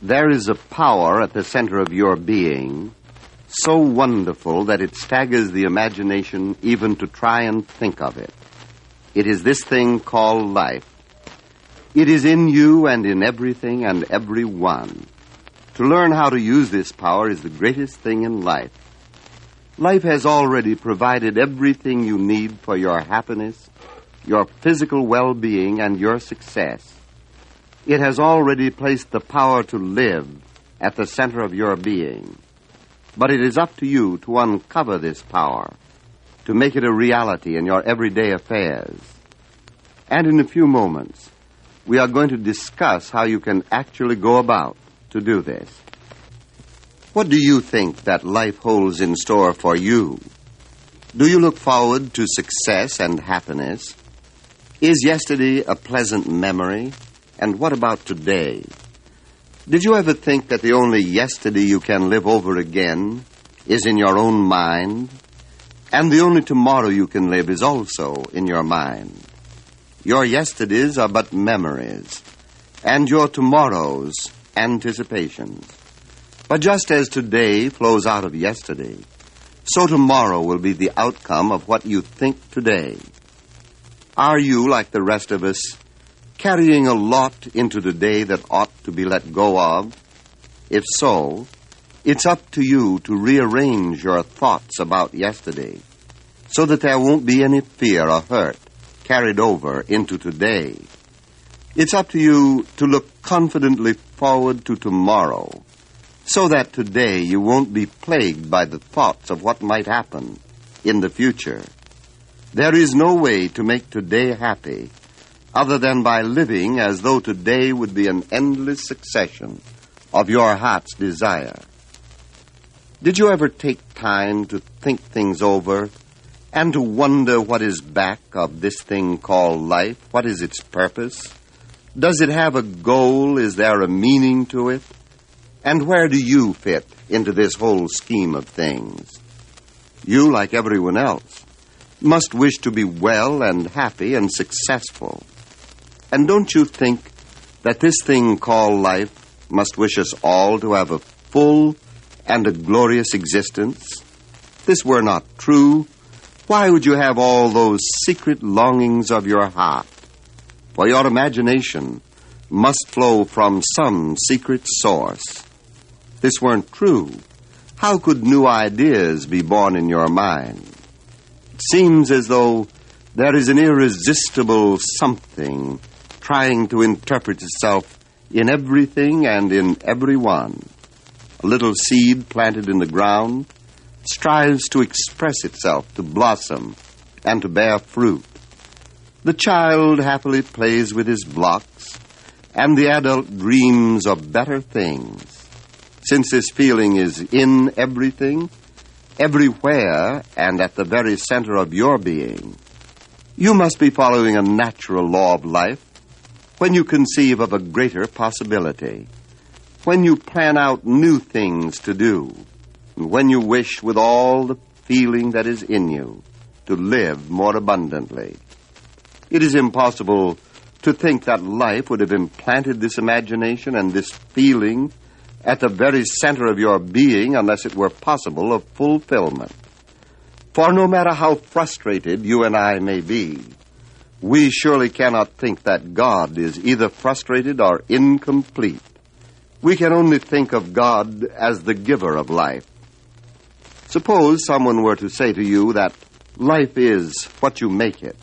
There is a power at the center of your being so wonderful that it staggers the imagination even to try and think of it. It is this thing called life. It is in you and in everything and everyone. To learn how to use this power is the greatest thing in life. Life has already provided everything you need for your happiness, your physical well-being, and your success. It has already placed the power to live at the center of your being. But it is up to you to uncover this power, to make it a reality in your everyday affairs. And in a few moments, we are going to discuss how you can actually go about to do this. What do you think that life holds in store for you? Do you look forward to success and happiness? Is yesterday a pleasant memory? And what about today? Did you ever think that the only yesterday you can live over again is in your own mind? And the only tomorrow you can live is also in your mind. Your yesterdays are but memories, and your tomorrows anticipations. But just as today flows out of yesterday, so tomorrow will be the outcome of what you think today. Are you, like the rest of us, carrying a lot into the day that ought to be let go of? If so, it's up to you to rearrange your thoughts about yesterday so that there won't be any fear or hurt carried over into today. It's up to you to look confidently forward to tomorrow so that today you won't be plagued by the thoughts of what might happen in the future. There is no way to make today happy other than by living as though today would be an endless succession of your heart's desire. Did you ever take time to think things over and to wonder what is back of this thing called life? What is its purpose? Does it have a goal? Is there a meaning to it? And where do you fit into this whole scheme of things? You, like everyone else, must wish to be well and happy and successful. And don't you think that this thing called life must wish us all to have a full and a glorious existence? If this were not true, why would you have all those secret longings of your heart? For your imagination must flow from some secret source. If this weren't true, how could new ideas be born in your mind? It seems as though there is an irresistible something trying to interpret itself in everything and in everyone. A little seed planted in the ground strives to express itself, to blossom, and to bear fruit. The child happily plays with his blocks, and the adult dreams of better things. Since this feeling is in everything, everywhere, and at the very center of your being, you must be following a natural law of life when you conceive of a greater possibility, when you plan out new things to do, and when you wish with all the feeling that is in you to live more abundantly. It is impossible to think that life would have implanted this imagination and this feeling at the very center of your being unless it were possible of fulfillment. For no matter how frustrated you and I may be, we surely cannot think that God is either frustrated or incomplete. We can only think of God as the giver of life. Suppose someone were to say to you that life is what you make it,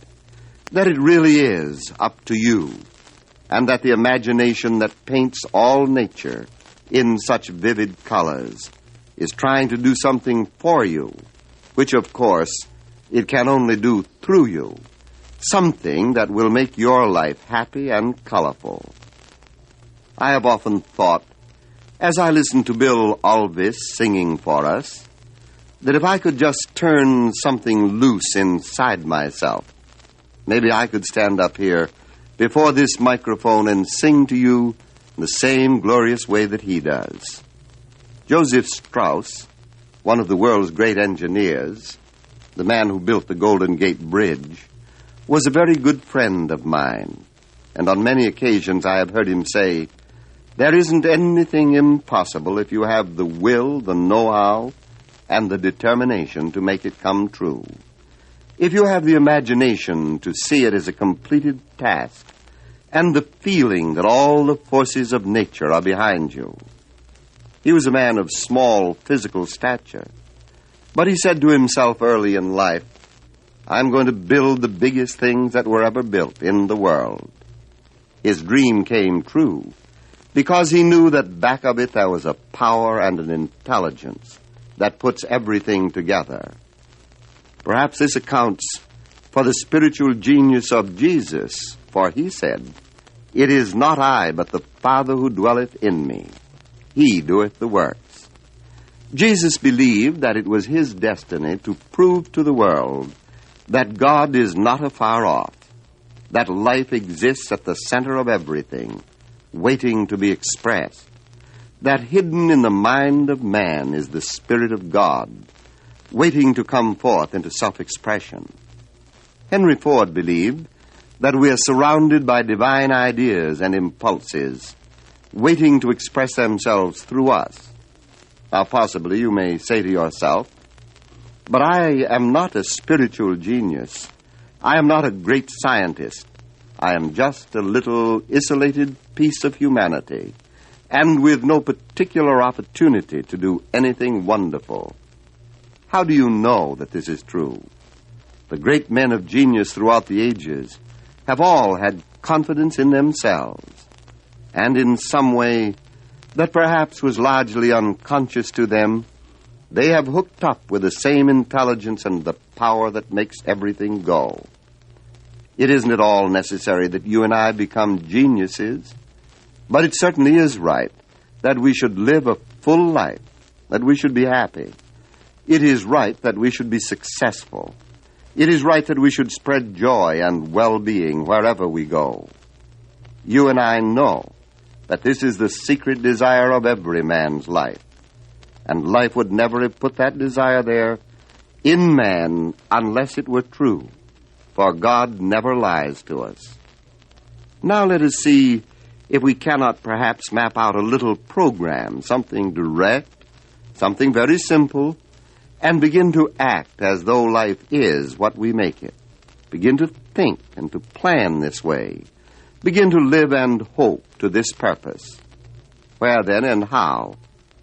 that it really is up to you, and that the imagination that paints all nature in such vivid colors is trying to do something for you, which, of course, it can only do through you. Something that will make your life happy and colorful. I have often thought, as I listened to Bill Alvis singing for us, that if I could just turn something loose inside myself, maybe I could stand up here before this microphone and sing to you in the same glorious way that he does. Joseph Strauss, one of the world's great engineers, the man who built the Golden Gate Bridge, was a very good friend of mine, and on many occasions I have heard him say, There isn't anything impossible if you have the will, the know-how, and the determination to make it come true. If you have the imagination to see it as a completed task, and the feeling that all the forces of nature are behind you. He was a man of small physical stature, but he said to himself early in life, I'm going to build the biggest things that were ever built in the world. His dream came true because he knew that back of it there was a power and an intelligence that puts everything together. Perhaps this accounts for the spiritual genius of Jesus, for he said, It is not I, but the Father who dwelleth in me. He doeth the works. Jesus believed that it was his destiny to prove to the world that God is not afar off, that life exists at the center of everything, waiting to be expressed, that hidden in the mind of man is the Spirit of God, waiting to come forth into self-expression. Henry Ford believed that we are surrounded by divine ideas and impulses, waiting to express themselves through us. Now, possibly you may say to yourself, but I am not a spiritual genius. I am not a great scientist. I am just a little isolated piece of humanity, and with no particular opportunity to do anything wonderful. How do you know that this is true? The great men of genius throughout the ages have all had confidence in themselves, and in some way that perhaps was largely unconscious to them, they have hooked up with the same intelligence and the power that makes everything go. It isn't at all necessary that you and I become geniuses, but it certainly is right that we should live a full life, that we should be happy. It is right that we should be successful. It is right that we should spread joy and well-being wherever we go. You and I know that this is the secret desire of every man's life, and life would never have put that desire there in man unless it were true, for God never lies to us. Now let us see if we cannot perhaps map out a little program, something direct, something very simple, and begin to act as though life is what we make it. Begin to think and to plan this way. Begin to live and hope to this purpose. Where then and how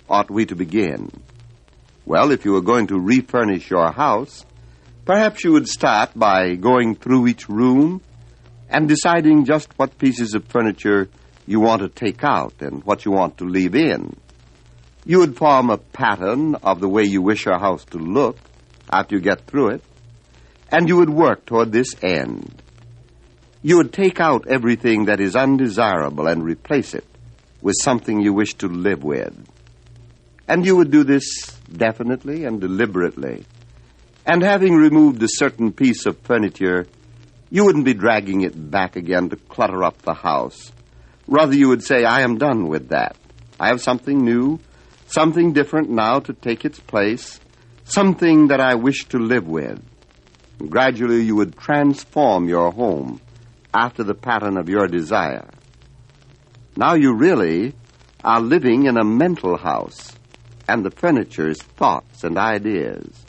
ought we to begin? Well, if you are going to refurnish your house, perhaps you would start by going through each room and deciding just what pieces of furniture you want to take out and what you want to leave in. You would form a pattern of the way you wish your house to look after you get through it, and you would work toward this end. You would take out everything that is undesirable and replace it with something you wish to live with. And you would do this definitely and deliberately. And having removed a certain piece of furniture, you wouldn't be dragging it back again to clutter up the house. Rather, you would say, I am done with that. I have something new, something different now to take its place, something that I wish to live with. And gradually you would transform your home after the pattern of your desire. Now you really are living in a mental house, and the furniture is thoughts and ideas.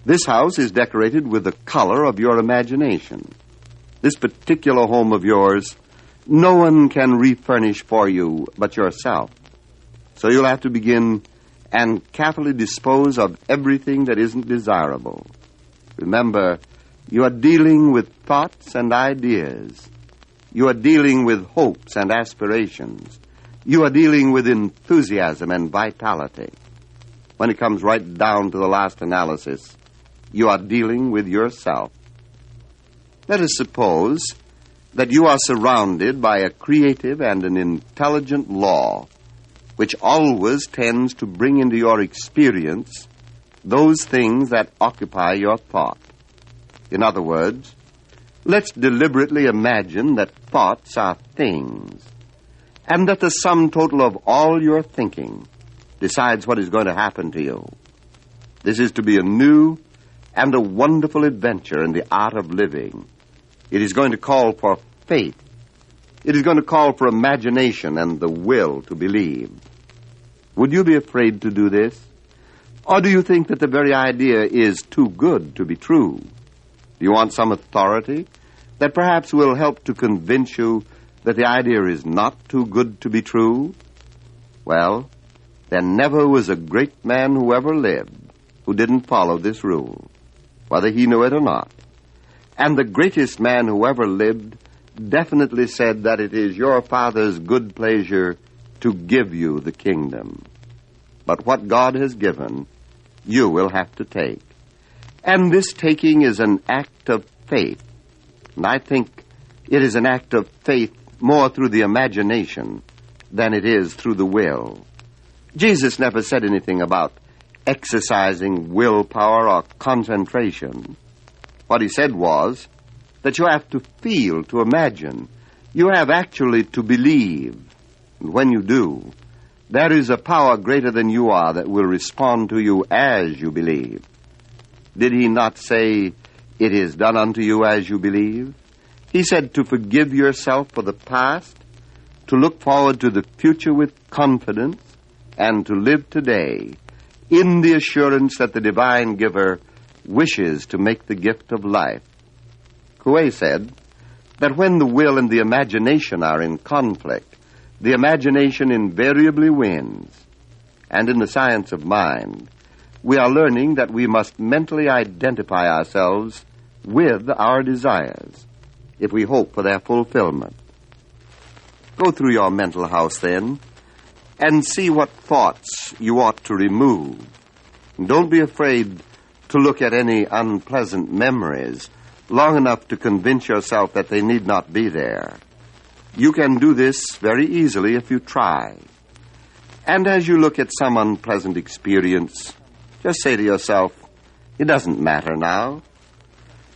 This house is decorated with the color of your imagination. This particular home of yours, no one can refurnish for you but yourself. So you'll have to begin and carefully dispose of everything that isn't desirable. Remember, you are dealing with thoughts and ideas. You are dealing with hopes and aspirations. You are dealing with enthusiasm and vitality. When it comes right down to the last analysis, you are dealing with yourself. Let us suppose that you are surrounded by a creative and an intelligent law which always tends to bring into your experience those things that occupy your thought. In other words, let's deliberately imagine that thoughts are things, and that the sum total of all your thinking decides what is going to happen to you. This is to be a new and a wonderful adventure in the art of living. It is going to call for faith, It is going to call for imagination and the will to believe. Would you be afraid to do this? Or do you think that the very idea is too good to be true? Do you want some authority that perhaps will help to convince you that the idea is not too good to be true? Well, there never was a great man who ever lived who didn't follow this rule, whether he knew it or not. And the greatest man who ever lived definitely said that it is your Father's good pleasure to give you the kingdom. But what God has given, you will have to take. And this taking is an act of faith. And I think it is an act of faith more through the imagination than it is through the will. Jesus never said anything about exercising willpower or concentration. What he said was that you have to feel, to imagine. You have actually to believe. And when you do, there is a power greater than you are that will respond to you as you believe. Did he not say, "It is done unto you as you believe"? He said to forgive yourself for the past, to look forward to the future with confidence, and to live today in the assurance that the divine giver wishes to make the gift of life. Coué said that when the will and the imagination are in conflict, the imagination invariably wins. And in the science of mind, we are learning that we must mentally identify ourselves with our desires if we hope for their fulfillment. Go through your mental house, then, and see what thoughts you ought to remove. And don't be afraid to look at any unpleasant memories long enough to convince yourself that they need not be there. You can do this very easily if you try. And as you look at some unpleasant experience, just say to yourself, "It doesn't matter now.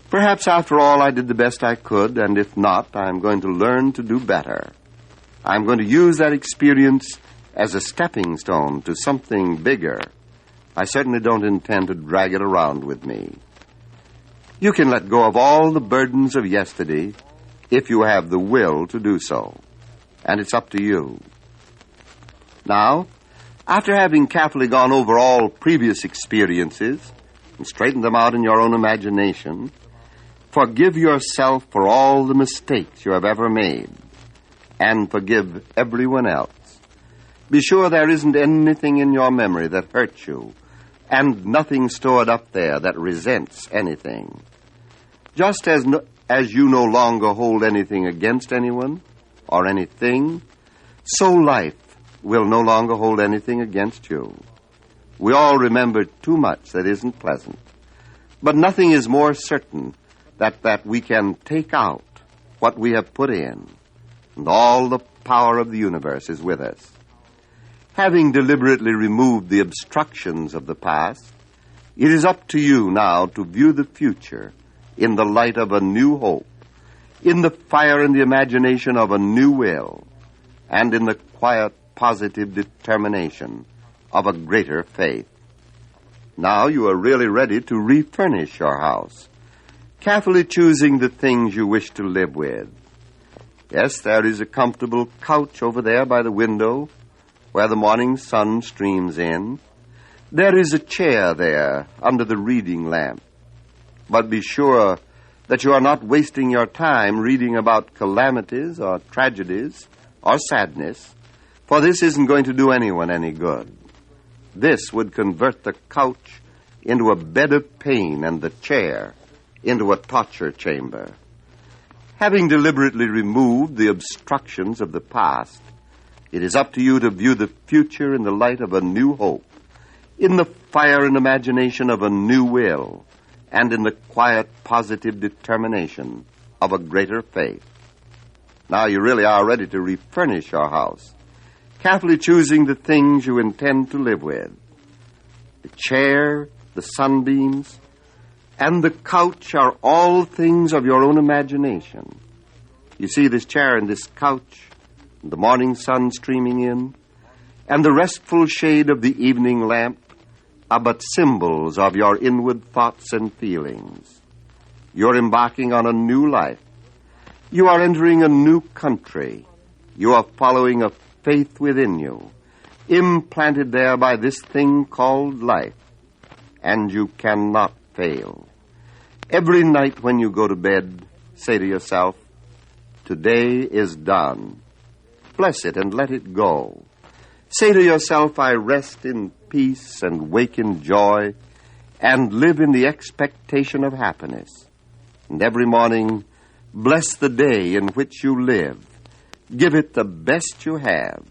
Perhaps after all I did the best I could, and if not, I'm going to learn to do better. I'm going to use that experience as a stepping stone to something bigger. I certainly don't intend to drag it around with me." You can let go of all the burdens of yesterday if you have the will to do so. And it's up to you. Now, after having carefully gone over all previous experiences and straightened them out in your own imagination, forgive yourself for all the mistakes you have ever made, and forgive everyone else. Be sure there isn't anything in your memory that hurts you, and nothing stored up there that resents anything. Just as you no longer hold anything against anyone or anything, so life will no longer hold anything against you. We all remember too much that isn't pleasant, but nothing is more certain that we can take out what we have put in, and all the power of the universe is with us. Having deliberately removed the obstructions of the past, it is up to you now to view the future in the light of a new hope, in the fire and the imagination of a new will, and in the quiet, positive determination of a greater faith. Now you are really ready to refurnish your house, carefully choosing the things you wish to live with. Yes, there is a comfortable couch over there by the window where the morning sun streams in. There is a chair there under the reading lamp. But be sure that you are not wasting your time reading about calamities or tragedies or sadness, for this isn't going to do anyone any good. This would convert the couch into a bed of pain and the chair into a torture chamber. Having deliberately removed the obstructions of the past, it is up to you to view the future in the light of a new hope, in the fire and imagination of a new will, and in the quiet, positive determination of a greater faith. Now you really are ready to refurnish your house, carefully choosing the things you intend to live with. The chair, the sunbeams, and the couch are all things of your own imagination. You see, this chair and this couch, and the morning sun streaming in, and the restful shade of the evening lamp are but symbols of your inward thoughts and feelings. You're embarking on a new life, You are entering a new country. You are following a faith within you, implanted there by this thing called life, and you cannot fail. Every night when you go to bed, say to yourself, today is done. Bless it and let it go. Say to yourself, I rest in peace and wake in joy and live in the expectation of happiness. And every morning, bless the day in which you live. Give it the best you have.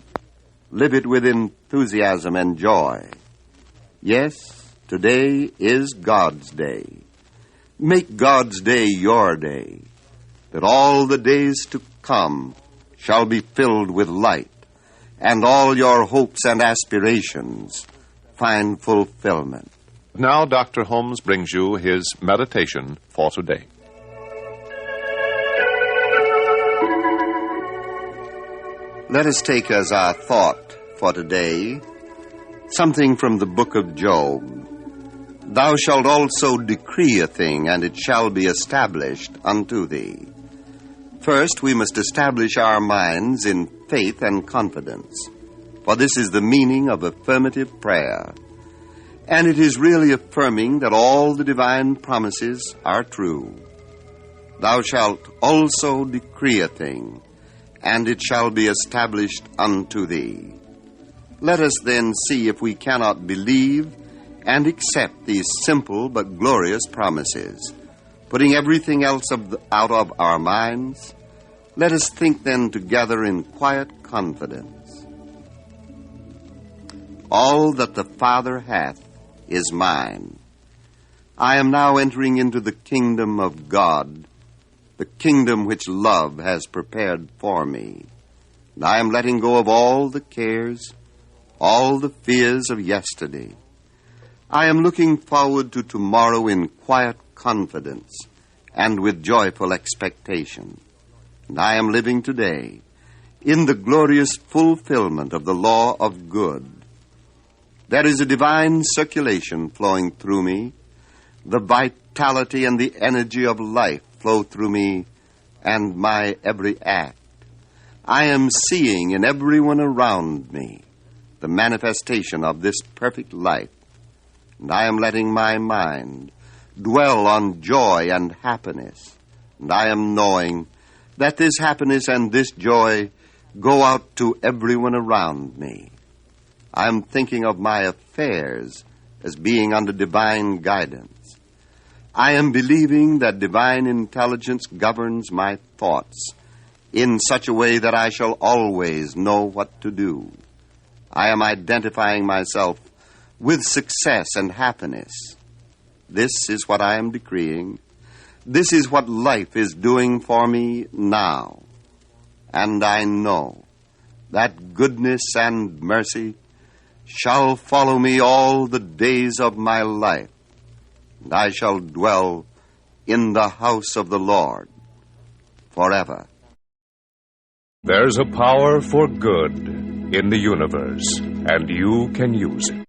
Live it with enthusiasm and joy. Yes, today is God's day. Make God's day your day, that all the days to come shall be filled with light, and all your hopes and aspirations find fulfillment. Now Dr. Holmes brings you his meditation for today. Let us take as our thought for today something from the book of Job. Thou shalt also decree a thing, and it shall be established unto thee. First, we must establish our minds in faith and confidence, for this is the meaning of affirmative prayer. And it is really affirming that all the divine promises are true. Thou shalt also decree a thing, and it shall be established unto thee. Let us then see if we cannot believe and accept these simple but glorious promises. Putting everything else out of our minds, let us think then together in quiet confidence. All that the Father hath is mine. I am now entering into the kingdom of God, the kingdom which love has prepared for me. And I am letting go of all the cares, all the fears of yesterday. I am looking forward to tomorrow in quiet confidence and with joyful expectation. And I am living today in the glorious fulfillment of the law of good. There is a divine circulation flowing through me. The vitality and the energy of life flow through me and my every act. I am seeing in everyone around me the manifestation of this perfect life. And I am letting my mind dwell on joy and happiness. And I am knowing that this happiness and this joy go out to everyone around me. I am thinking of my affairs as being under divine guidance. I am believing that divine intelligence governs my thoughts in such a way that I shall always know what to do. I am identifying myself with success and happiness. This is what I am decreeing. This is what life is doing for me now. And I know that goodness and mercy shall follow me all the days of my life, and I shall dwell in the house of the Lord forever. There's a power for good in the universe, and you can use it.